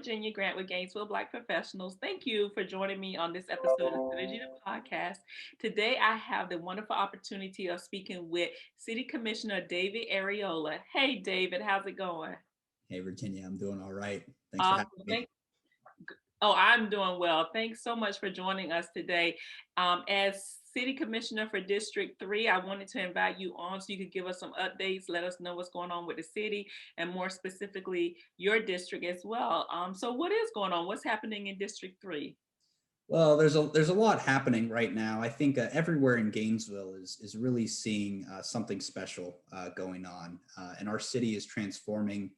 Virginia Grant with Gainesville Black Professionals. Thank you for joining me on this episode of Synergy the Podcast. Today, I have the wonderful opportunity of speaking with City Commissioner David Arreola. Hey, David, how's it going? Hey, Virginia, I'm doing all right. Thanks for having Awesome. me. Oh, I'm doing well. Thanks so much for joining us today. As City Commissioner for District 3, I wanted to invite you on so you could give us some updates, let us know what's going on with the city, and more specifically, your district as well. So what is going on? What's happening in District 3? Well, there's a lot happening right now. I think everywhere in Gainesville is really seeing something special going on, and our city is transforming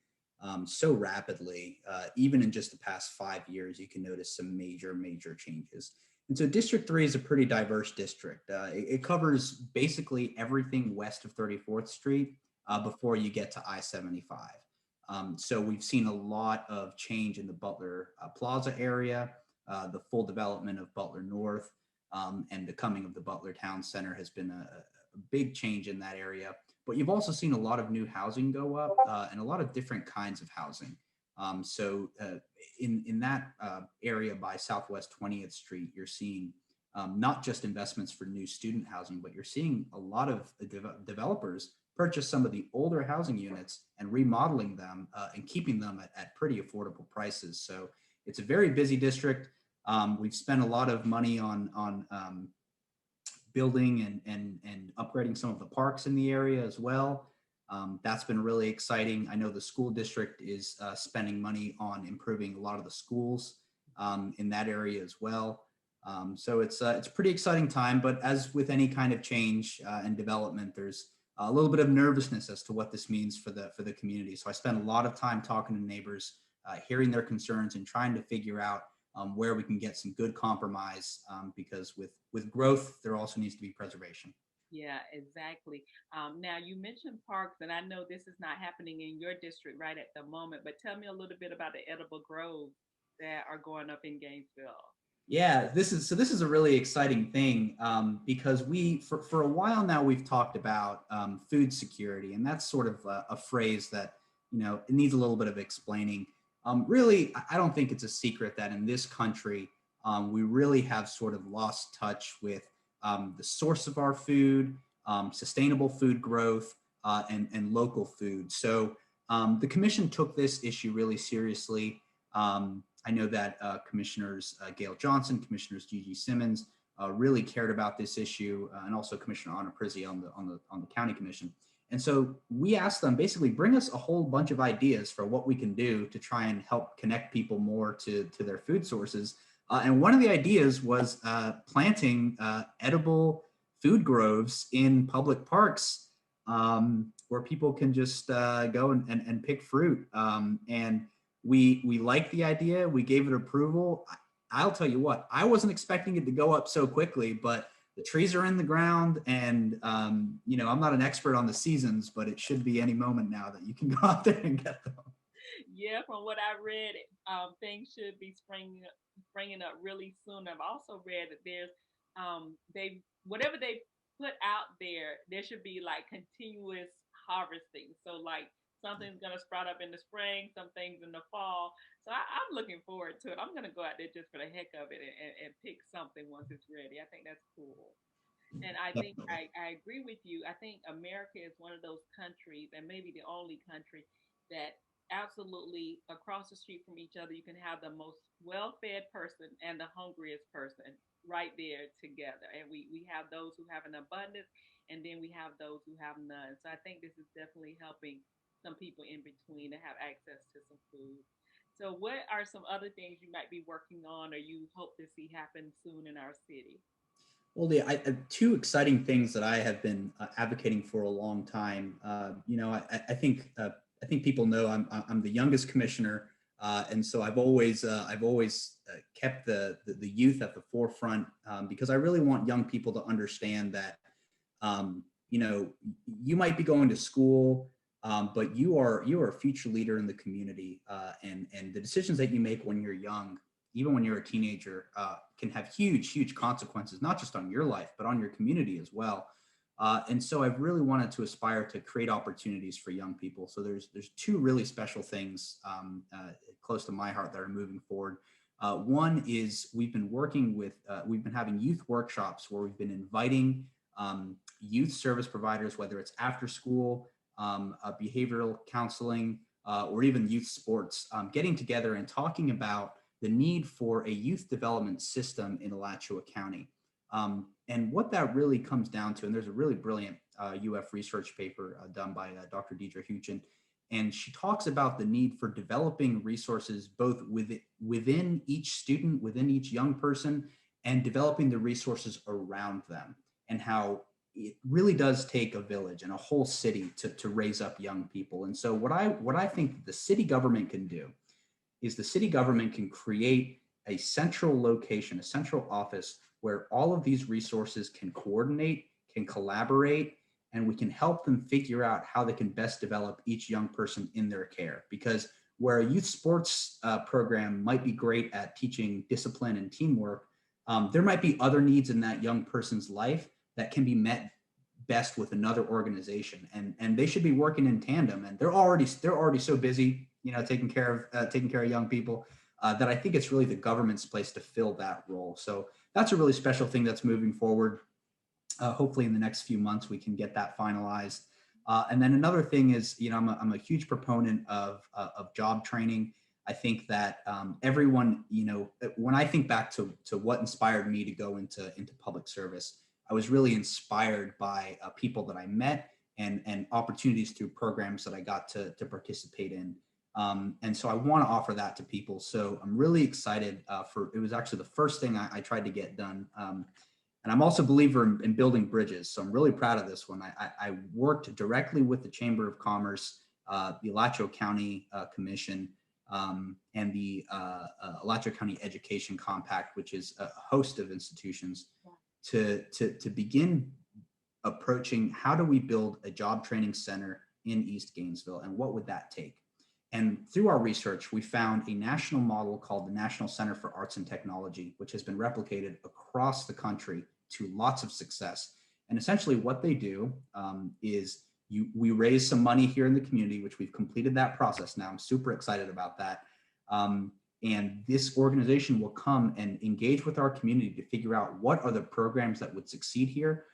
so rapidly. Even in just the past 5 years, you can notice some major changes. And so, District 3 is a pretty diverse district. It covers basically everything west of 34th Street before you get to I-75. So we've seen a lot of change in the Butler Plaza area. The full development of Butler North and the coming of the Butler Town Center has been a big change in that area. But you've also seen a lot of new housing go up and a lot of different kinds of housing. In that area by Southwest 20th Street, you're seeing not just investments for new student housing, but you're seeing a lot of developers purchase some of the older housing units and remodeling them and keeping them at pretty affordable prices. So it's a very busy district. We've spent a lot of money on building and upgrading some of the parks in the area as well. That's been really exciting. I know the school district is spending money on improving a lot of the schools in that area as well. So it's a pretty exciting time. But as with any kind of change and development, there's a little bit of nervousness as to what this means for the community. So I spent a lot of time talking to neighbors, hearing their concerns and trying to figure out where we can get some good compromise because with growth, there also needs to be preservation. Yeah, exactly. Now, you mentioned parks, and I know this is not happening in your district right at the moment, but tell me a little bit about the edible groves that are going up in Gainesville. Yeah, this is a really exciting thing because for a while now we've talked about food security, and that's sort of a phrase that it needs a little bit of explaining. Really, I don't think it's a secret that in this country we really have sort of lost touch with the source of our food, sustainable food growth, and local food. So the commission took this issue really seriously. I know that Commissioners Gail Johnson, Commissioners Gigi Simmons really cared about this issue, and also Commissioner Anna Prizzi on the county commission. And so we asked them basically bring us a whole bunch of ideas for what we can do to try and help connect people more to their food sources. And one of the ideas was planting edible food groves in public parks where people can just go and pick fruit. And we liked the idea. We gave it approval. I'll tell you what, I wasn't expecting it to go up so quickly, but the trees are in the ground, and I'm not an expert on the seasons, but it should be any moment now that you can go out there and get them. Yeah, from what I read, things should be springing up really soon. I've also read that there's they whatever they put out there, there should be like continuous harvesting. So like something's gonna sprout up in the spring, some things in the fall. So I'm looking forward to it. I'm gonna go out there just for the heck of it and pick something once it's ready. I think that's cool. And I think Definitely. I agree with you. I think America is one of those countries, and maybe the only country, that absolutely across the street from each other, you can have the most well fed person and the hungriest person right there together. And we have those who have an abundance, and then we have those who have none. So I think this is definitely helping some people in between to have access to some food. So, what are some other things you might be working on or you hope to see happen soon in our city? Well, two exciting things that I have been advocating for a long time. I think people know I'm the youngest commissioner, and so I've always kept the youth at the forefront because I really want young people to understand that you know you might be going to school, but you are a future leader in the community, and the decisions that you make when you're young, even when you're a teenager, can have huge consequences, not just on your life, but on your community as well. And so I've really wanted to aspire to create opportunities for young people. So there's two really special things close to my heart that are moving forward. One is we've been having youth workshops where we've been inviting youth service providers, whether it's after school, behavioral counseling, or even youth sports, getting together and talking about the need for a youth development system in Alachua County. And what that really comes down to, and there's a really brilliant UF research paper done by Dr. Deidre Huchin, and she talks about the need for developing resources both within each student, within each young person, and developing the resources around them, and how it really does take a village and a whole city to raise up young people. And so what I think the city government can do is the city government can create a central location, a central office where all of these resources can coordinate, can collaborate, and we can help them figure out how they can best develop each young person in their care. Because where a youth sports program might be great at teaching discipline and teamwork, there might be other needs in that young person's life that can be met best with another organization, and they should be working in tandem. And they're already so busy, taking care of young people, that I think it's really the government's place to fill that role. So that's a really special thing that's moving forward. Hopefully in the next few months we can get that finalized. And then another thing is, I'm a huge proponent of job training. I think that everyone, when I think back to what inspired me to go into public service, I was really inspired by people that I met and opportunities through programs that I got to participate in. And so I want to offer that to people. So I'm really excited it was actually the first thing I tried to get done. And I'm also a believer in building bridges. So I'm really proud of this one. I worked directly with the Chamber of Commerce, the Alachua County Commission, and the Alachua County Education Compact, which is a host of institutions, to begin approaching how do we build a job training center in East Gainesville, and what would that take? And through our research, we found a national model called the National Center for Arts and Technology, which has been replicated across the country to lots of success. And essentially what they do is we raise some money here in the community, which we've completed that process now. I'm super excited about that. And this organization will come and engage with our community to figure out what are the programs that would succeed here,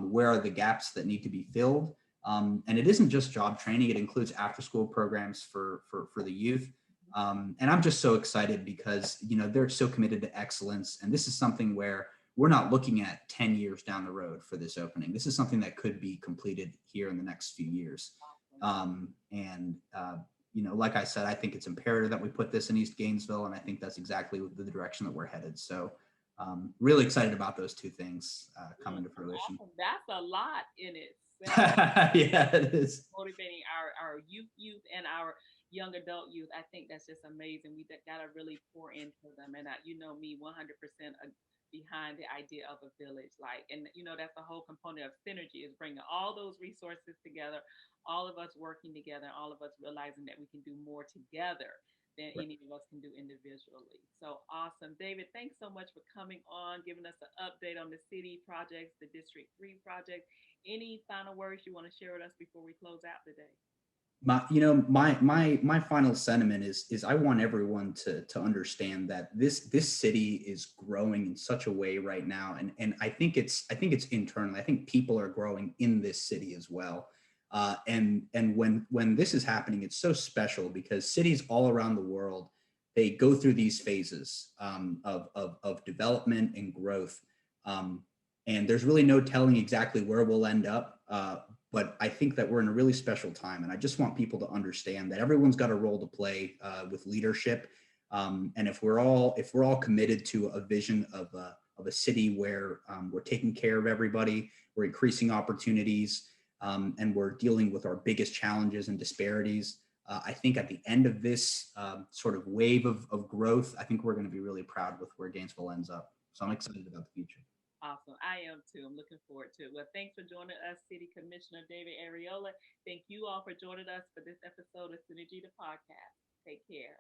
where are the gaps that need to be filled. And it isn't just job training, it includes after school programs for the youth. And I'm just so excited because, they're so committed to excellence. And this is something where we're not looking at 10 years down the road for this opening. This is something that could be completed here in the next few years. Like I said, I think it's imperative that we put this in East Gainesville, and I think that's exactly the direction that we're headed. So really excited about those two things coming to fruition. Awesome. That's a lot in itself. Yeah, it is. Motivating our youth and our young adult youth. I think that's just amazing. We got to really pour into them. And me 100% behind the idea of a village. And that's the whole component of synergy, is bringing all those resources together, all of us working together, all of us realizing that we can do more together than any of us can do individually. So awesome. David, thanks so much for coming on, giving us an update on the city projects, the District 3 project. Any final words you want to share with us before we close out today? My final sentiment is I want everyone to understand that this city is growing in such a way right now, and I think it's internal. I think people are growing in this city as well. And when this is happening, it's so special because cities all around the world, they go through these phases of development and growth. And there's really no telling exactly where we'll end up. But I think that we're in a really special time, and I just want people to understand that everyone's got a role to play with leadership. And if we're all committed to a vision of a city where we're taking care of everybody, we're increasing opportunities, and we're dealing with our biggest challenges and disparities, I think at the end of this sort of wave of growth, I think we're going to be really proud with where Gainesville ends up. So I'm excited about the future. Awesome. I am too. I'm looking forward to it. Well, thanks for joining us, City Commissioner David Arreola. Thank you all for joining us for this episode of Synergy the Podcast. Take care.